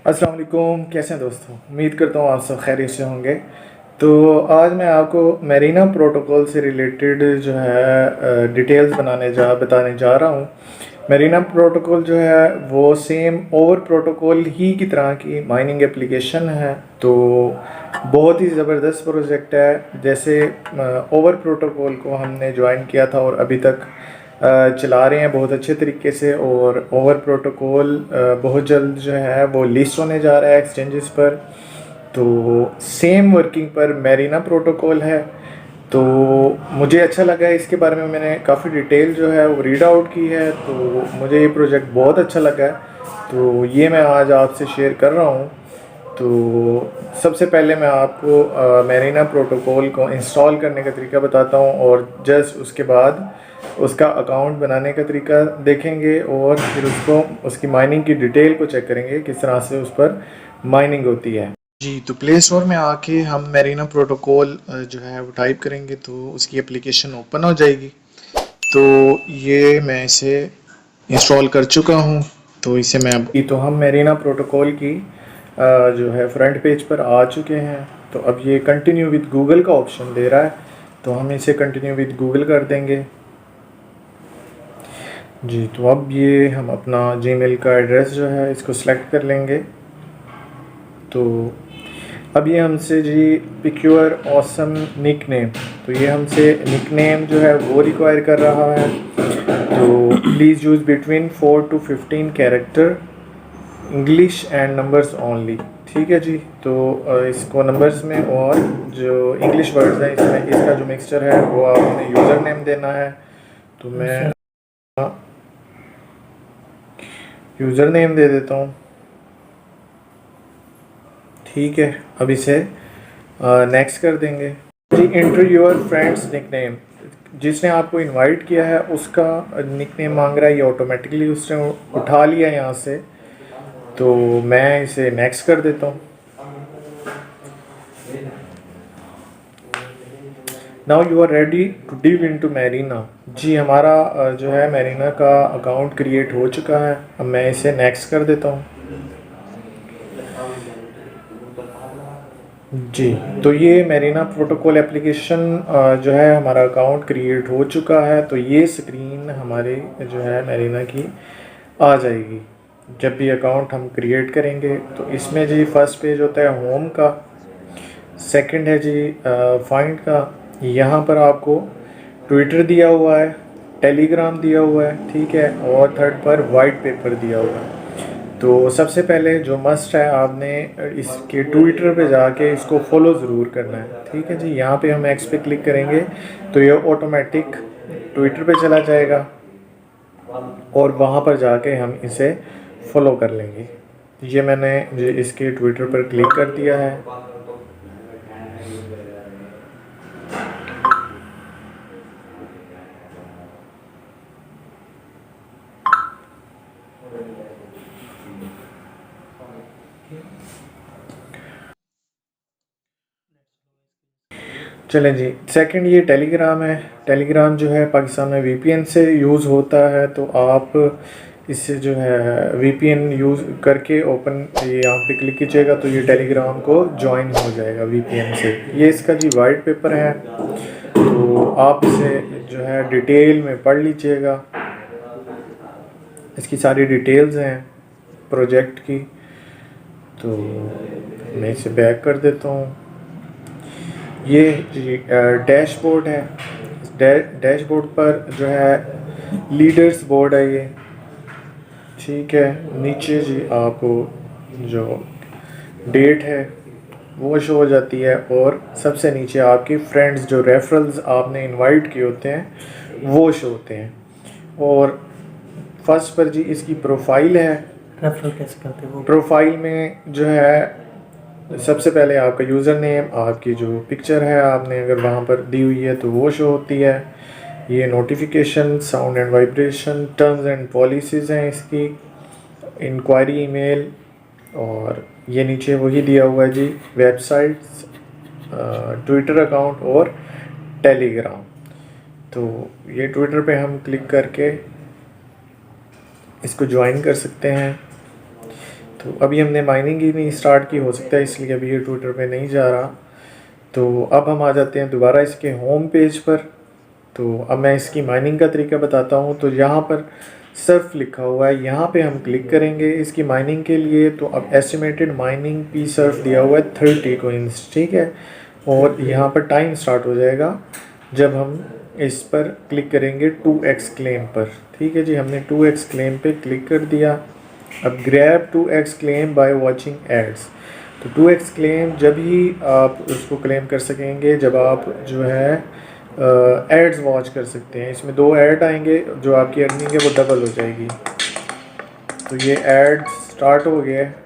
अस्सलाम वालेकुम, कैसे हैं दोस्तों। उम्मीद करता हूँ आप सब खैरियत से होंगे। तो आज मैं आपको मेरीना प्रोटोकॉल से रिलेटेड जो है डिटेल्स बताने जा रहा हूँ। मेरीना प्रोटोकॉल जो है वो सेम ओवर प्रोटोकॉल ही की तरह की माइनिंग एप्लीकेशन है। तो बहुत ही ज़बरदस्त प्रोजेक्ट है। जैसे ओवर प्रोटोकॉल को हमने ज्वाइन किया था और अभी तक चला रहे हैं बहुत अच्छे तरीके से। और ओवर प्रोटोकॉल बहुत जल्द जो है वो लिस्ट होने जा रहा है एक्सचेंजेस पर। तो सेम वर्किंग पर मेरीना प्रोटोकॉल है। तो मुझे अच्छा लगा है, इसके बारे में मैंने काफ़ी डिटेल जो है वो रीड आउट की है। तो मुझे ये प्रोजेक्ट बहुत अच्छा लगा है, तो ये मैं आज आपसे शेयर कर रहा हूँ। तो सबसे पहले मैं आपको मेरीना प्रोटोकॉल को इंस्टॉल करने का तरीका बताता हूँ और जस्ट उसके बाद उसका अकाउंट बनाने का तरीका देखेंगे और फिर उसकी माइनिंग की डिटेल को चेक करेंगे किस तरह से उस पर माइनिंग होती है। जी, तो प्ले स्टोर में आके हम मेरीना प्रोटोकॉल जो है वो टाइप करेंगे तो उसकी एप्लीकेशन ओपन हो जाएगी। तो ये मैं इसे इंस्टॉल कर चुका हूँ। तो इसे मैं अब तो हम मेरीना प्रोटोकॉल की जो है फ्रंट पेज पर आ चुके हैं। तो अब ये कंटिन्यू विद गूगल का ऑप्शन दे रहा है, तो हम इसे कंटिन्यू विद गूगल कर देंगे। जी, तो अब ये हम अपना जीमेल का एड्रेस जो है इसको सिलेक्ट कर लेंगे। तो अब ये हमसे जी pick your awesome nickname, तो ये हमसे निक नेम जो है वो रिक्वायर कर रहा है। तो please use between 4 to 15 character, English and numbers only. ठीक है जी। तो इसको नंबर्स में और जो इंग्लिश वर्ड्स हैं इसमें इसका जो मिक्सचर है वो आपने यूज़र नेम देना है। तो मैं यूज़र नेम दे देता हूँ। ठीक है, अब इसे नेक्स्ट कर देंगे जी। एंटर योर फ्रेंड्स निकनेम, जिसने आपको इनवाइट किया है उसका निकनेम मांग रहा है, ये ऑटोमेटिकली उसने उठा लिया यहाँ से। तो मैं इसे नेक्स्ट कर देता हूँ। Now you are ready to dive into Marina. जी, हमारा जो है मेरीना का अकाउंट क्रिएट हो चुका है। अब मैं इसे नेक्स्ट कर देता हूँ। जी, तो ये मेरीना प्रोटोकॉल एप्लीकेशन जो है हमारा अकाउंट क्रिएट हो चुका है। तो ये स्क्रीन हमारे जो है मेरीना की आ जाएगी जब भी अकाउंट हम क्रिएट करेंगे। तो इसमें जी फर्स्ट पेज होता है होम का, सेकंड है जी फाइंड का। यहाँ पर आपको ट्विटर दिया हुआ है, टेलीग्राम दिया हुआ है, ठीक है, और थर्ड पर वाइट पेपर दिया हुआ है। तो सबसे पहले जो मस्ट है, आपने इसके ट्विटर पे जाके इसको फॉलो ज़रूर करना है। ठीक है जी, यहाँ पे हम एक्स पे क्लिक करेंगे तो ये ऑटोमेटिक ट्विटर पे चला जाएगा और वहाँ पर जाके हम इसे फॉलो कर लेंगे। ये मैंने इसके ट्विटर पर क्लिक कर दिया है। चलें जी, सेकंड ये टेलीग्राम है। टेलीग्राम जो है पाकिस्तान में वीपीएन से यूज़ होता है। तो आप इससे जो है वीपीएन यूज़ करके ओपन ये यहाँ पे क्लिक कीजिएगा तो ये टेलीग्राम को ज्वाइन हो जाएगा वीपीएन से। ये इसका जी वाइट पेपर है, तो आप इसे जो है डिटेल में पढ़ लीजिएगा। इसकी सारी डिटेल्स हैं प्रोजेक्ट की। तो मैं इसे बैक कर देता हूँ। ये जी डैशबोर्ड है। डैशबोर्ड पर जो है लीडर्स बोर्ड है ये, ठीक है। नीचे जी आपको जो डेट है वो शो हो जाती है और सबसे नीचे आपके फ्रेंड्स जो रेफरल्स आपने इनवाइट किए होते हैं वो शो होते हैं। और फर्स्ट पर जी इसकी प्रोफाइल है। रेफरल कैसे करते हैं वो? प्रोफाइल में जो है सबसे पहले आपका यूज़र नेम, आपकी जो पिक्चर है आपने अगर वहाँ पर दी हुई है तो वो शो होती है। ये notification, sound and vibration, terms and policies हैं इसकी, इंक्वायरी ईमेल, और ये नीचे वही दिया हुआ है जी वेबसाइट्स, ट्विटर अकाउंट और टेलीग्राम। तो ये ट्विटर पे हम क्लिक करके इसको ज्वाइन कर सकते हैं। तो अभी हमने माइनिंग ही नहीं स्टार्ट की, हो सकता है इसलिए अभी ये ट्विटर पे नहीं जा रहा। तो अब हम आ जाते हैं दोबारा इसके होम पेज पर। तो अब मैं इसकी माइनिंग का तरीका बताता हूँ। तो यहाँ पर सर्फ लिखा हुआ है, यहाँ पे हम क्लिक करेंगे इसकी माइनिंग के लिए। तो अब एस्टिमेटेड माइनिंग पी सर्फ दिया हुआ है 30 कोइंस, ठीक है। और यहाँ पर टाइम स्टार्ट हो जाएगा जब हम इस पर क्लिक करेंगे 2x क्लेम पर, ठीक है जी। हमने 2x क्लेम पे क्लिक कर दिया। अब grab 2x claim by watching ads. तो 2x क्लेम जब ही आप उसको क्लेम कर सकेंगे जब आप जो है एड्स वॉच कर सकते हैं। इसमें 2 ऐड आएंगे, जो आपकी अर्निंग है वो डबल हो जाएगी। तो ये ऐड स्टार्ट हो गया है।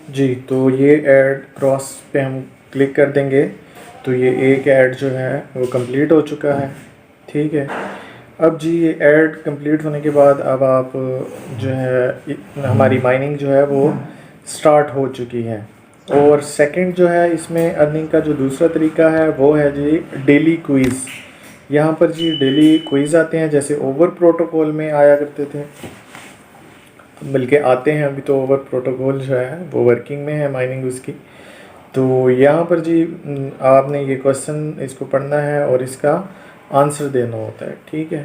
जी, तो ये ऐड क्रॉस पे हम क्लिक कर देंगे तो ये एक ऐड जो है वो कंप्लीट हो चुका है, ठीक है। अब जी ये ऐड कंप्लीट होने के बाद अब आप जो है हमारी माइनिंग जो है वो स्टार्ट हो चुकी है। और सेकंड जो है इसमें अर्निंग का जो दूसरा तरीका है वो है जी डेली क्विज़। यहाँ पर जी डेली क्विज़ आते हैं, जैसे ओवर प्रोटोकॉल में आया करते थे, बल्कि आते हैं अभी। तो ओवर प्रोटोकॉल जो है वो वर्किंग में है माइनिंग उसकी। तो यहाँ पर जी आपने ये क्वेश्चन इसको पढ़ना है और इसका आंसर देना होता है, ठीक है।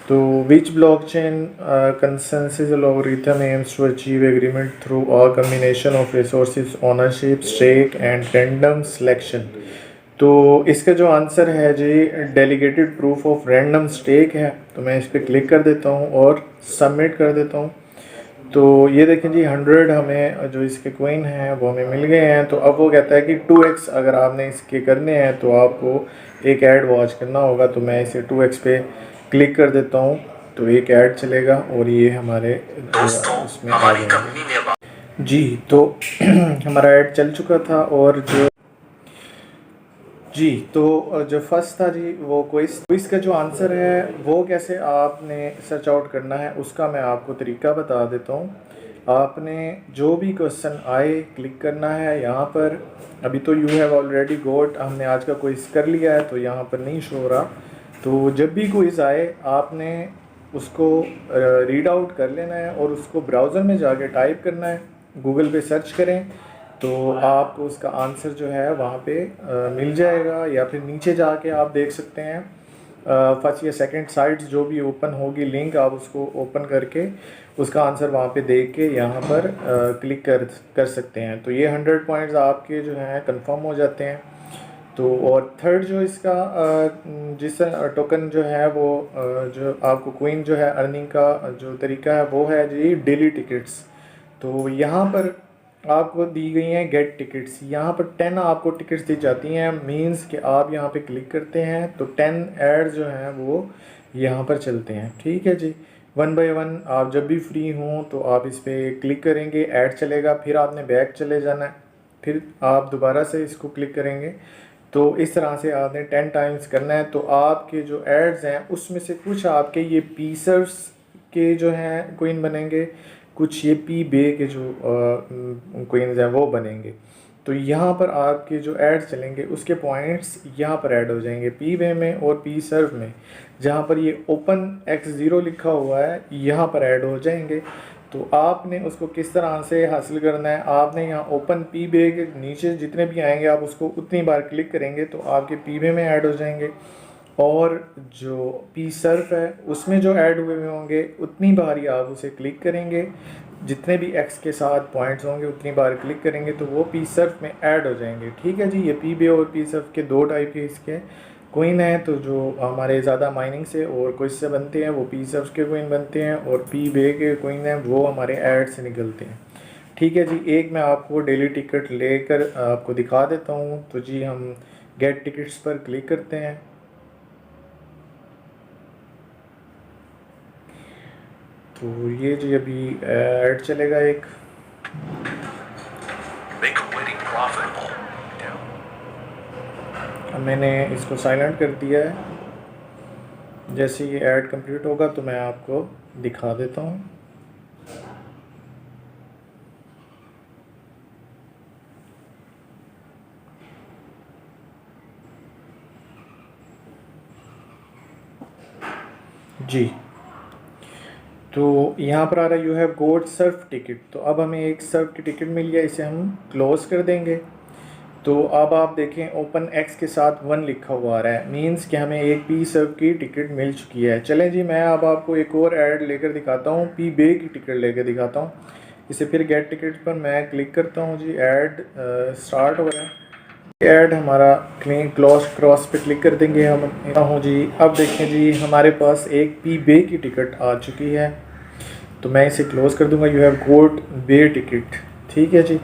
तो which blockchain consensus algorithm aims to achieve agreement through a combination of resources ownership stake and random selection. तो इसका जो आंसर है जी delegated proof of random stake है। तो मैं इस पर क्लिक कर देता हूँ और सबमिट कर देता हूँ। तो ये देखें जी 100 हमें जो इसके कोइन हैं वो हमें मिल गए हैं। तो अब वो कहता है कि 2x अगर आपने इसके करने हैं तो आपको एक ऐड वॉच करना होगा। तो मैं इसे 2x पे क्लिक कर देता हूँ तो एक ऐड चलेगा और ये हमारे इसमें आ जाएगा जी। तो हमारा ऐड चल चुका था। और जो फर्स्ट था जी वो क्विज़ का जो आंसर है वो कैसे आपने सर्च आउट करना है उसका मैं आपको तरीका बता देता हूँ। आपने जो भी क्वेश्चन आए क्लिक करना है यहाँ पर। अभी तो यू हैव ऑलरेडी गोट, हमने आज का क्विज़ कर लिया है तो यहाँ पर नहीं शो रहा। तो जब भी क्विज़ आए आपने उसको रीड आउट कर लेना है और उसको ब्राउज़र में जाके टाइप करना है, गूगल पे सर्च करें तो आपको उसका आंसर जो है वहाँ पे मिल जाएगा। या फिर नीचे जाके आप देख सकते हैं फर्स्ट या सेकंड साइट्स जो भी ओपन होगी लिंक, आप उसको ओपन करके उसका आंसर वहाँ पे देख के यहाँ पर क्लिक कर सकते हैं। तो ये 100 पॉइंट्स आपके जो हैं कंफर्म हो जाते हैं। तो और थर्ड जो इसका जिस टोकन जो है वो जो आपको क्वीन जो है अर्निंग का जो तरीका है वो है जी डेली टिकट्स। तो यहाँ पर आपको दी गई हैं गेट टिकट्स। यहाँ पर 10 आपको टिकट्स दी जाती हैं। मींस कि आप यहाँ पे क्लिक करते हैं तो 10 ऐड जो हैं वो यहाँ पर चलते हैं, ठीक है जी। 1 बाय 1 आप जब भी फ्री हों तो आप इस पर क्लिक करेंगे, ऐड चलेगा, फिर आपने बैक चले जाना है, फिर आप दोबारा से इसको क्लिक करेंगे। तो इस तरह से आपने 10 टाइम्स करना है। तो आपके जो एड्स हैं उसमें से कुछ आपके ये पीसर्स के जो हैं कोइन बनेंगे, कुछ ये पी बे के जो कोइंस हैं वो बनेंगे। तो यहाँ पर आपके जो एड्स चलेंगे उसके पॉइंट्स यहाँ पर ऐड हो जाएंगे पी बे में और पी सर्व में। जहाँ पर ये ओपन x0 लिखा हुआ है यहाँ पर ऐड हो जाएंगे। तो आपने उसको किस तरह से हासिल करना है, आपने यहाँ ओपन पी बे के नीचे जितने भी आएंगे आप उसको उतनी बार क्लिक करेंगे तो आपके पी बे में ऐड हो जाएंगे। और जो पी सर्फ है उसमें जो ऐड हुए हुए होंगे उतनी बार ही आप उसे क्लिक करेंगे, जितने भी एक्स के साथ पॉइंट्स होंगे उतनी बार क्लिक करेंगे तो वो पी सर्फ में ऐड हो जाएंगे, ठीक है जी। ये पी बे और पी सर्फ के 2 टाइप के इसके कोइन हैं। तो जो हमारे ज़्यादा माइनिंग से और कुछ से बनते हैं वो पी सर्फ के कोइन बनते हैं और पी बे के कोइन हैं वो हमारे ऐड से निकलते हैं, ठीक है जी। एक मैं आपको डेली टिकट लेकर आपको दिखा देता हूँ। तो जी हम गेट टिकट्स पर क्लिक करते हैं। तो ये जी अभी ऐड चलेगा एक। Make a wedding profitable. मैंने इसको साइलेंट कर दिया है। जैसे ये ऐड कंप्लीट होगा तो मैं आपको दिखा देता हूँ। जी, तो यहाँ पर आ रहा है you have goat Surf ticket. तो अब हमें एक सर्फ की टिकट मिल गया, इसे हम क्लोज कर देंगे। तो अब आप देखें ओपन एक्स के साथ 1 लिखा हुआ आ रहा है, मींस कि हमें एक पी सर्फ की टिकट मिल चुकी है। चलें जी, मैं अब आपको एक और ऐड लेकर दिखाता हूँ, पी बे की टिकट लेकर दिखाता हूँ। इसे फिर गेट टिकट पर मैं क्लिक करता हूँ जी। ऐड स्टार्ट हो रहा है। ऐड हमारा क्लीन क्लोज क्रॉस पे क्लिक कर देंगे हम हूँ जी। अब देखें जी, हमारे पास एक पी बे की टिकट आ चुकी है। तो मैं इसे क्लोज़ कर दूंगा, you have got bay ticket. ठीक है जी,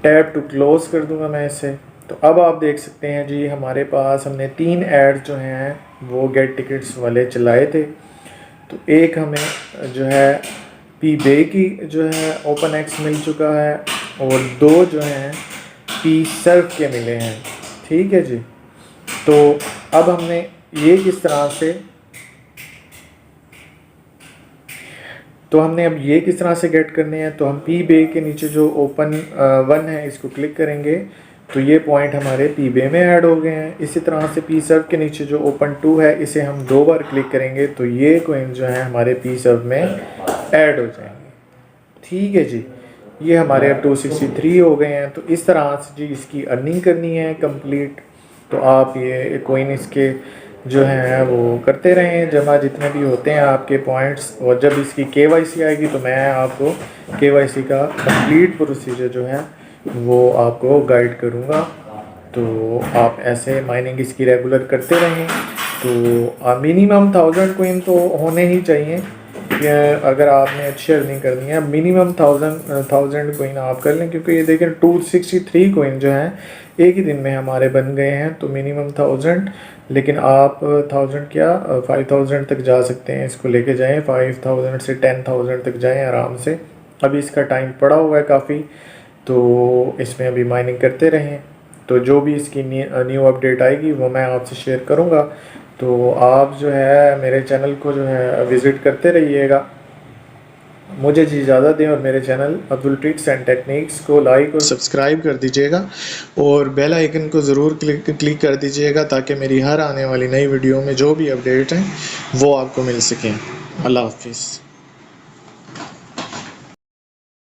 टैप टू क्लोज़ कर दूंगा मैं इसे। तो अब आप देख सकते हैं जी, हमारे पास हमने 3 ऐड जो हैं वो गेट टिकट्स वाले चलाए थे। तो एक हमें जो है पी बे की जो है ओपन एक्स मिल चुका है, और 2 जो हैं पी सर्फ के मिले हैं। ठीक है जी, तो अब हमने ये किस तरह से अब ये किस तरह से गेट करने हैं। तो हम पी बे के नीचे जो ओपन 1 है इसको क्लिक करेंगे तो ये पॉइंट हमारे पी बे में ऐड हो गए हैं। इसी तरह से पी सर्व के नीचे जो ओपन 2 है इसे हम 2 बार क्लिक करेंगे तो ये कॉइन जो है हमारे पी सर्व में ऐड हो जाएंगे। ठीक है जी, ये हमारे अब 263 हो गए हैं। तो इस तरह से जी इसकी अर्निंग करनी है कंप्लीट। तो आप ये कॉइन इसके जो हैं वो करते रहें जमा, जितने भी होते हैं आपके पॉइंट्स। और जब इसकी KYC आएगी तो मैं आपको KYC का कंप्लीट प्रोसीजर जो है वो आपको गाइड करूँगा। तो आप ऐसे माइनिंग इसकी रेगुलर करते रहें। तो मिनिमम 1000 कॉइन तो होने ही चाहिए कि अगर आपने अच्छी अर्निंग करनी है। मिनिमम 1000 कॉइन आप कर लें, क्योंकि ये देखें 263 कॉइन जो हैं एक ही दिन में हमारे बन गए हैं। तो मिनिमम 1000, लेकिन आप 1000 क्या 5000 तक जा सकते हैं। इसको लेके जाएं, 5000 से 10000 तक जाएं आराम से। अभी इसका टाइम पड़ा हुआ है काफ़ी, तो इसमें अभी माइनिंग करते रहें। तो जो भी इसकी न्यू अपडेट आएगी वो मैं आपसे शेयर करूँगा। तो आप जो है मेरे चैनल को जो है विज़िट करते रहिएगा। मुझे जी इजाज़त दें और मेरे channel Abdul tricks and techniques को लाइक और सब्सक्राइब कर दीजिएगा, और बेल आइकन को ज़रूर क्लिक कर दीजिएगा ताकि मेरी हर आने वाली नई वीडियो में जो भी अपडेट हैं वो आपको मिल सकें। अल्लाह हाफिज़।